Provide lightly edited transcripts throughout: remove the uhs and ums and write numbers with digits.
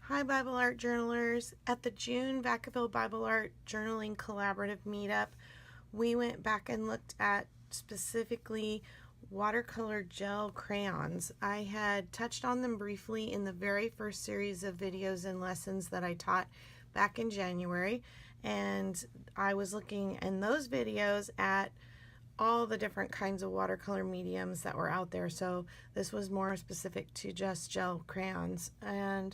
Hi Bible Art Journalers. At the June Vacaville Bible Art Journaling Collaborative Meetup, we went back and looked at specifically watercolor gel crayons. I had touched on them briefly in the very first series of videos and lessons that I taught back in January, and I was looking in those videos at all the different kinds of watercolor mediums that were out there. So this was more specific to just gel crayons, and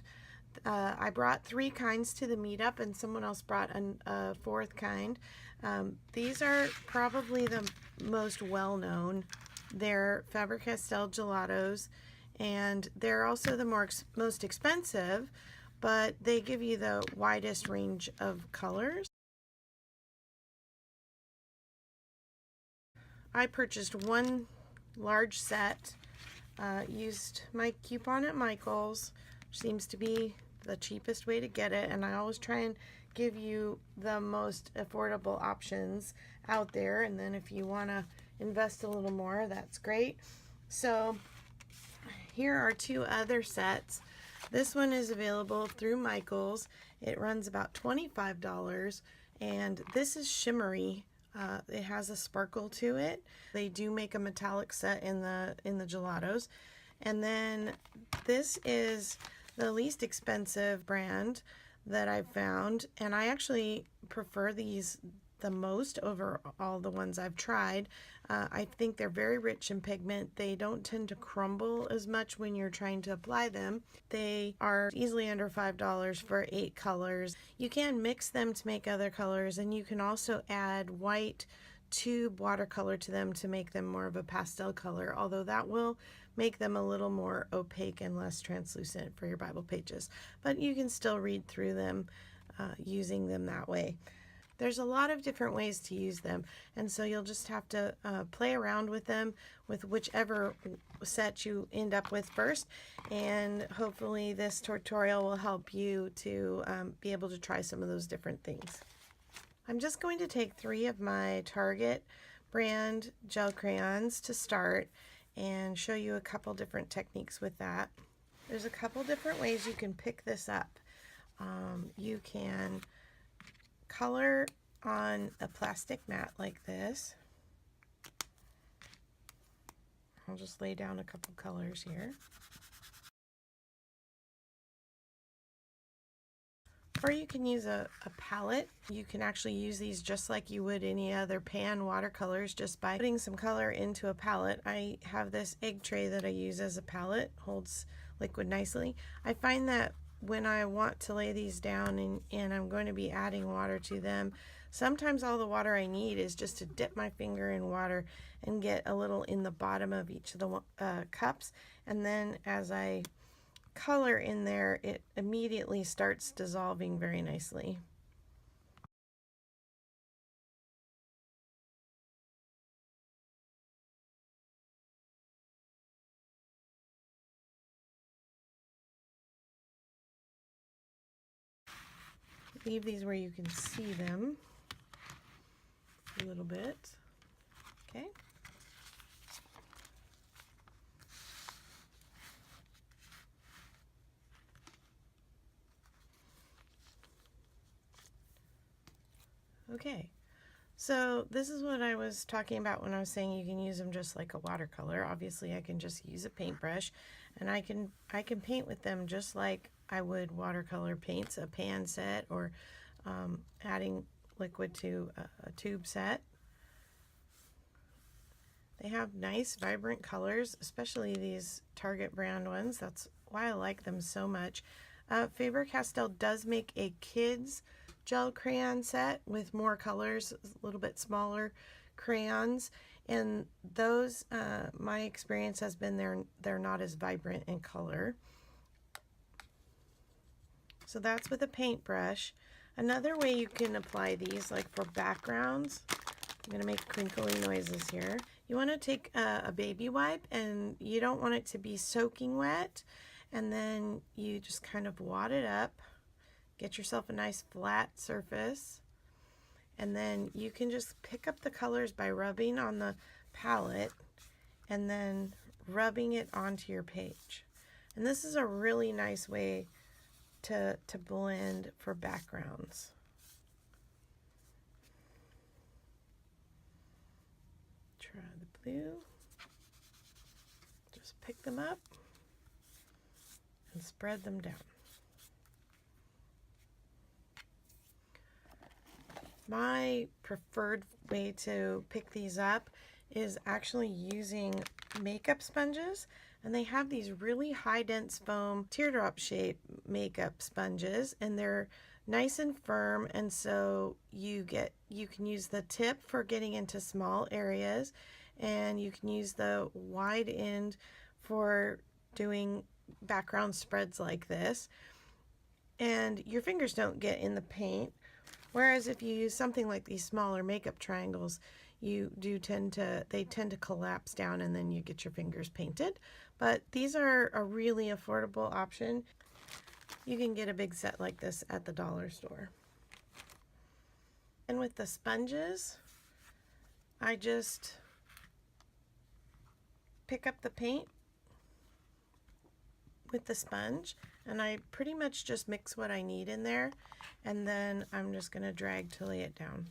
I brought 3 kinds to the meetup, and someone else brought a 4th kind. These are probably the most well-known. They're Faber Castell Gellatos, and they're also the most expensive, but they give you the widest range of colors. I purchased one large set, used my coupon at Michael's, which seems to be the cheapest way to get it, and I always try and give you the most affordable options out there, and then if you want to invest a little more, that's great. So here are 2 other sets. This one is available through Michael's. It runs about $25, and this is shimmery. It has a sparkle to it. They do make a metallic set in the gelatos. And then this is the least expensive brand that I've found, and I actually prefer these the most over all the ones I've tried. I think they're very rich in pigment. They don't tend to crumble as much when you're trying to apply them. They are easily under $5 for 8 colors. You can mix them to make other colors, and you can also add white tube watercolor to them to make them more of a pastel color, although that will make them a little more opaque and less translucent for your Bible pages. But you can still read through them using them that way. There's a lot of different ways to use them, and so you'll just have to play around with them with whichever set you end up with first, and hopefully this tutorial will help you to be able to try some of those different things. I'm just going to take 3 of my Target brand gel crayons to start and show you a couple different techniques with that. There's a couple different ways you can pick this up. You can color on a plastic mat like this. I'll just lay down a couple colors here. Or you can use a palette. You can actually use these just like you would any other pan watercolors, just by putting some color into a palette. I have this egg tray that I use as a palette, holds liquid nicely. I find that when I want to lay these down and I'm going to be adding water to them, sometimes all the water I need is just to dip my finger in water and get a little in the bottom of each of the cups, and then as I color in there, it immediately starts dissolving very nicely. Leave these where you can see them a little bit. Okay. Okay, so this is what I was talking about when I was saying you can use them just like a watercolor. Obviously I can just use a paintbrush, and I can paint with them just like I would watercolor paints, a pan set, or adding liquid to a tube set. They have nice vibrant colors, especially these Target brand ones. That's why I like them so much. Faber Castell does make a kids gel crayon set with more colors, a little bit smaller crayons, and those, my experience has been they're not as vibrant in color. So that's with a paintbrush. Another way you can apply these, like for backgrounds, I'm going to make crinkly noises here. You want to take a baby wipe, and you don't want it to be soaking wet, and then you just kind of wad it up, get yourself a nice flat surface, and then you can just pick up the colors by rubbing on the palette and then rubbing it onto your page. And this is a really nice way to blend for backgrounds. Try the blue. Just pick them up and spread them down. My preferred way to pick these up is actually using makeup sponges, and they have these really high dense foam teardrop shape makeup sponges, and they're nice and firm, and so you can use the tip for getting into small areas, and you can use the wide end for doing background spreads like this, and your fingers don't get in the paint. Whereas if you use something like these smaller makeup triangles, they tend to collapse down and then you get your fingers painted. But these are a really affordable option. You can get a big set like this at the dollar store. And with the sponges, I just pick up the paint with the sponge, and I pretty much just mix what I need in there, and then I'm just going to drag to lay it down.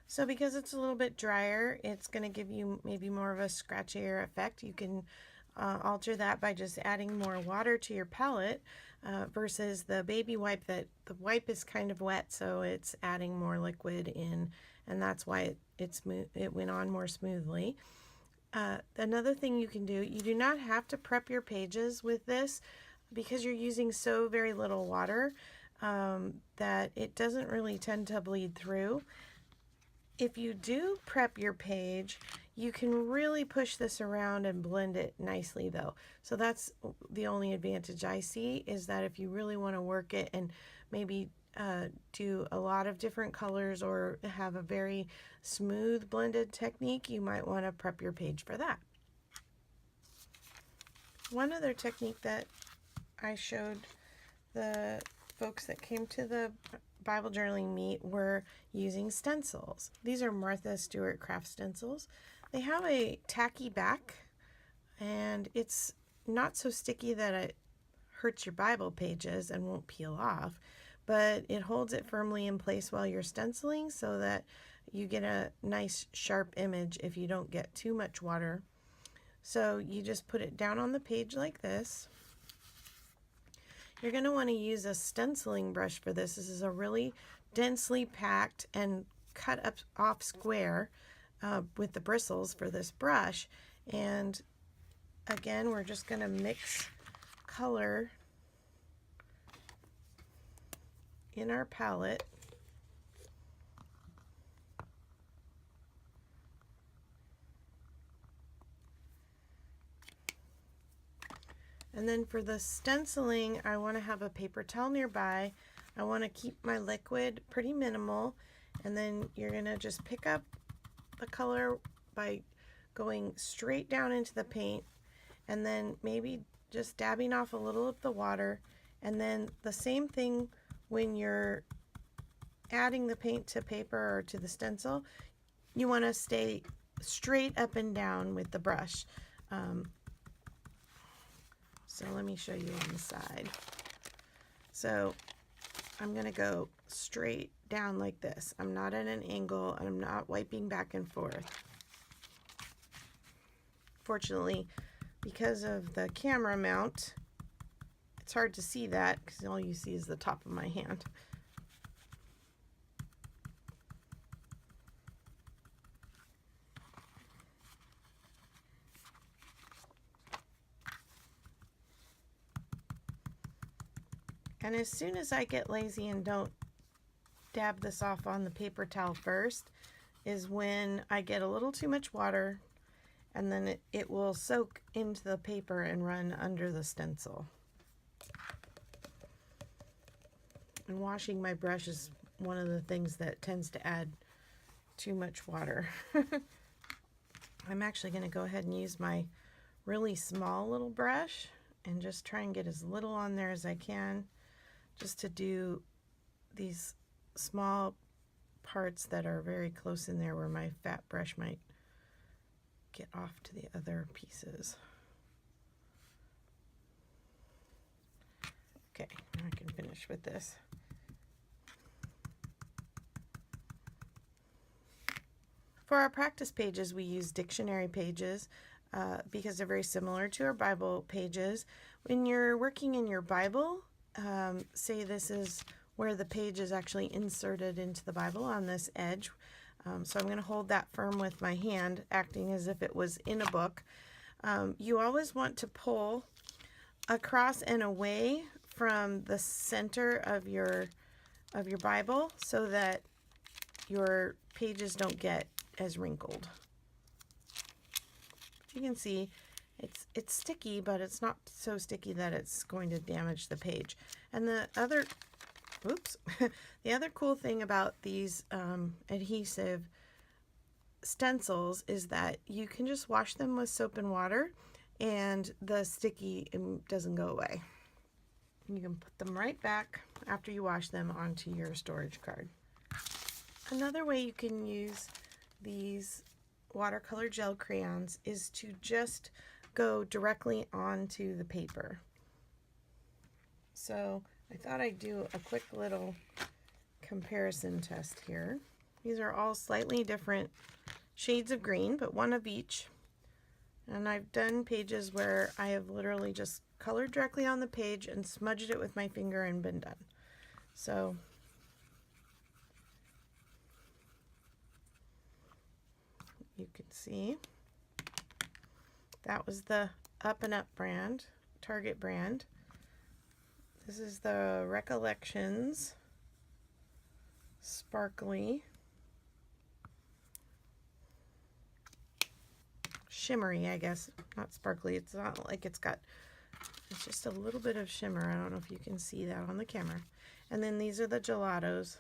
So because it's a little bit drier, it's going to give you maybe more of a scratchier effect. You can alter that by just adding more water to your palette versus the baby wipe. That the wipe is kind of wet, so it's adding more liquid in, and that's why it went on more smoothly. Another thing you can do, you do not have to prep your pages with this because you're using so very little water that it doesn't really tend to bleed through. If you do prep your page, you can really push this around and blend it nicely though. So that's the only advantage I see, is that if you really want to work it and maybe do a lot of different colors or have a very smooth blended technique, you might want to prep your page for that. One other technique that I showed the folks that came to the Bible journaling meet were using stencils. These are Martha Stewart craft stencils. They have a tacky back, and it's not so sticky that it hurts your Bible pages and won't peel off, but it holds it firmly in place while you're stenciling so that you get a nice sharp image if you don't get too much water. So you just put it down on the page like this. You're going to want to use a stenciling brush for this. This is a really densely packed and cut up off square with the bristles for this brush. And again, we're just going to mix color in our palette. And then for the stenciling, I want to have a paper towel nearby. I want to keep my liquid pretty minimal, and then you're going to just pick up the color by going straight down into the paint, and then maybe just dabbing off a little of the water. And then the same thing when you're adding the paint to paper or to the stencil, you want to stay straight up and down with the brush. So let me show you on the side. So I'm going to go straight down like this. I'm not at an angle, and I'm not wiping back and forth. Fortunately, because of the camera mount, it's hard to see that because all you see is the top of my hand. And as soon as I get lazy and don't dab this off on the paper towel first is when I get a little too much water, and then it will soak into the paper and run under the stencil. And washing my brush is one of the things that tends to add too much water. I'm actually going to go ahead and use my really small little brush and just try and get as little on there as I can, just to do these small parts that are very close in there where my fat brush might get off to the other pieces. Okay, now I can finish with this. For our practice pages, we use dictionary pages because they're very similar to our Bible pages. When you're working in your Bible, say this is where the page is actually inserted into the Bible on this edge. So I'm going to hold that firm with my hand, acting as if it was in a book. You always want to pull across and away from the center of your Bible so that your pages don't get as wrinkled. You can see it's sticky, but it's not so sticky that it's going to damage the page. And the other the other cool thing about these adhesive stencils is that you can just wash them with soap and water and the sticky doesn't go away. You can put them right back after you wash them onto your storage card. Another way you can use these watercolor gel crayons is to just go directly onto the paper. So I thought I'd do a quick little comparison test here. These are all slightly different shades of green, but one of each. And I've done pages where I have literally just colored directly on the page and smudged it with my finger and been done. So you can see that was the Up and Up brand, Target brand. This is the Recollections Sparkly Shimmery, I guess, not sparkly. It's not like it's just a little bit of shimmer. I don't know if you can see that on the camera. And then these are the Gellatos.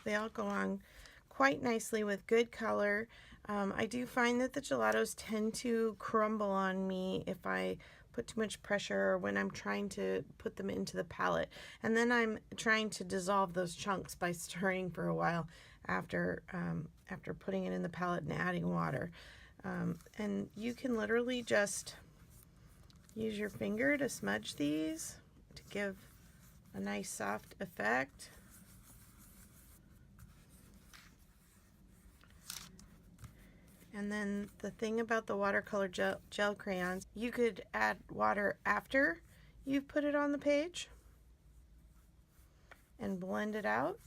They all go on quite nicely with good color. I do find that the Gellatos tend to crumble on me if I put too much pressure or when I'm trying to put them into the palette. And then I'm trying to dissolve those chunks by stirring for a while after putting it in the palette and adding water. And you can literally just use your finger to smudge these to give a nice soft effect. And then the thing about the watercolor gel crayons, you could add water after you've put it on the page and blend it out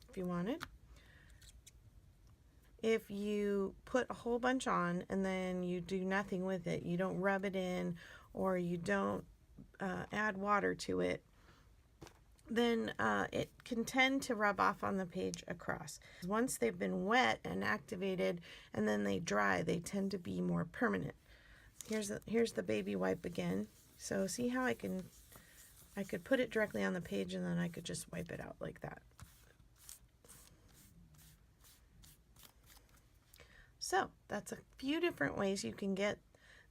if you wanted. If you put a whole bunch on and then you do nothing with it, you don't rub it in or you don't add water to it, then it can tend to rub off on the page across. Once they've been wet and activated and then they dry, they tend to be more permanent. Here's the baby wipe again. So see how I could put it directly on the page and then I could just wipe it out like that. So that's a few different ways you can get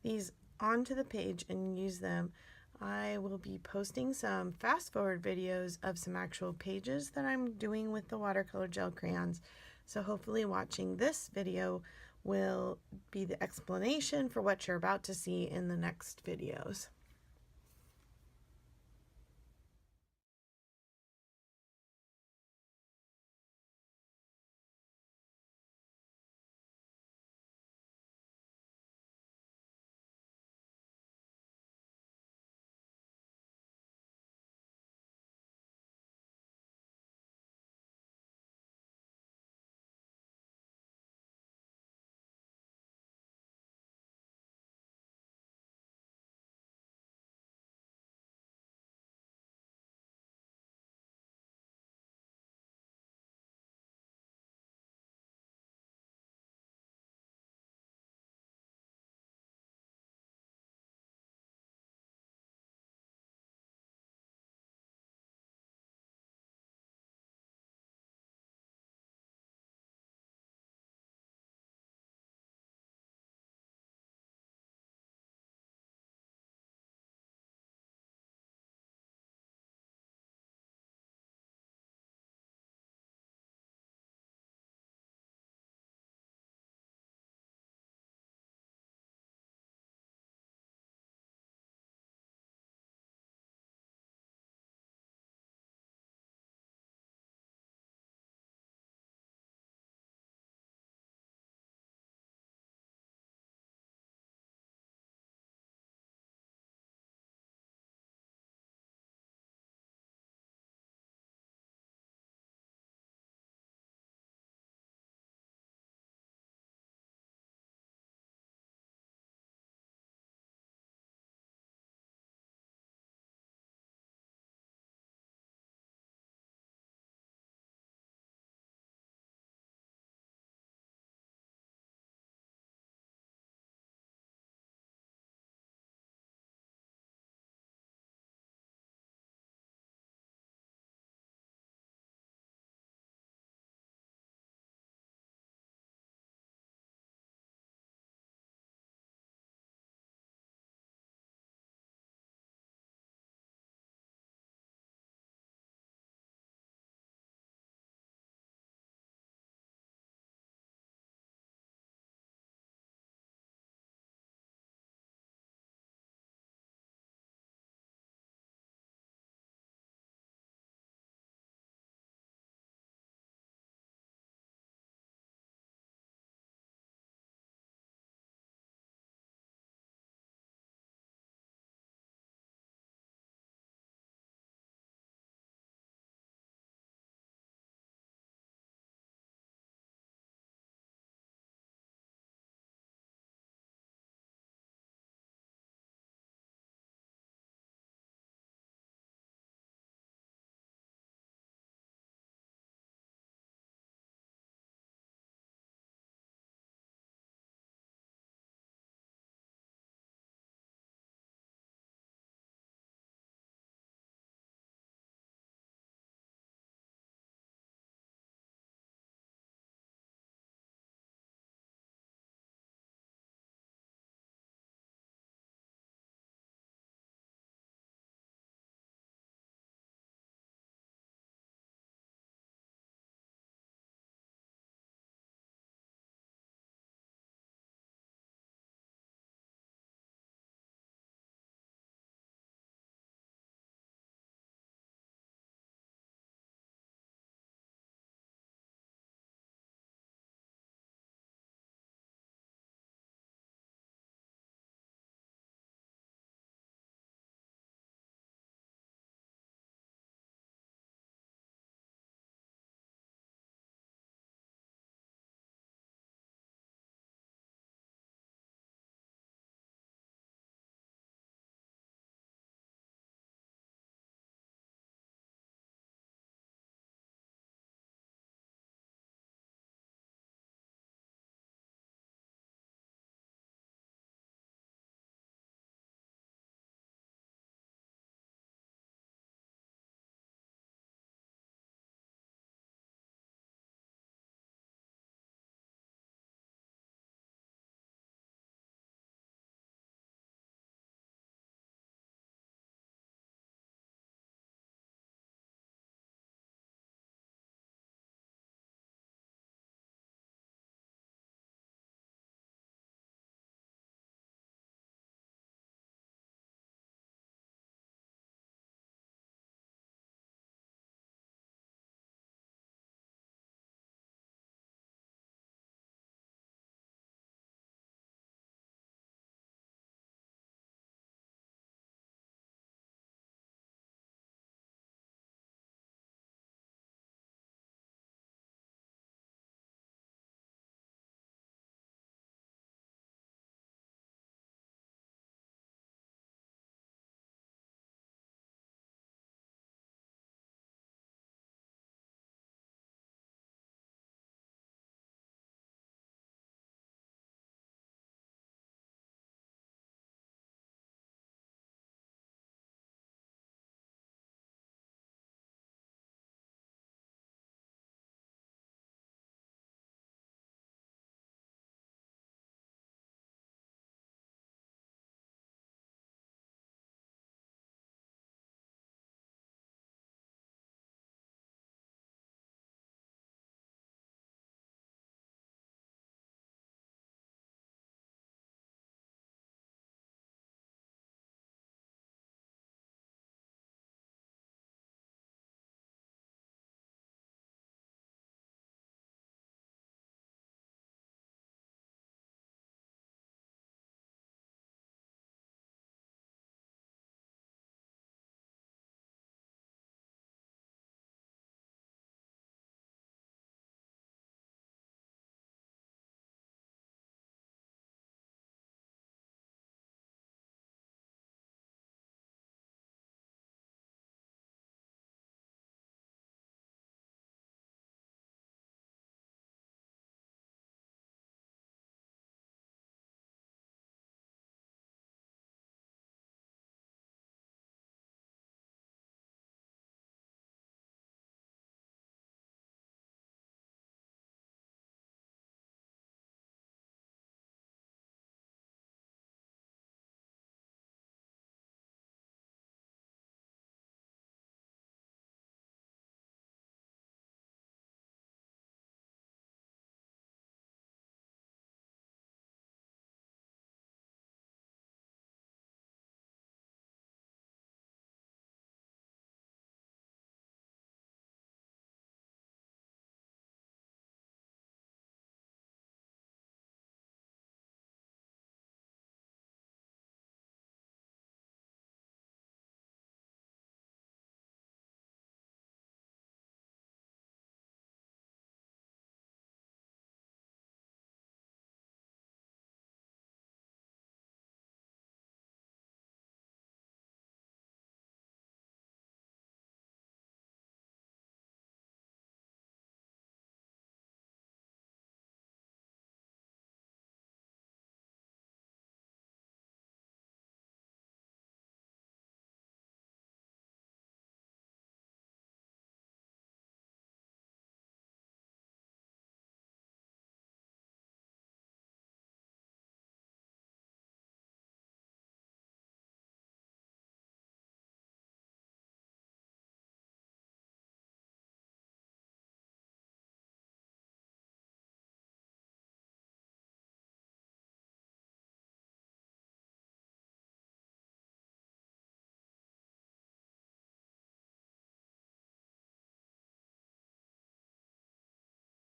these onto the page and use them. I will be posting some fast forward videos of some actual pages that I'm doing with the watercolor gel crayons. So hopefully watching this video will be the explanation for what you're about to see in the next videos.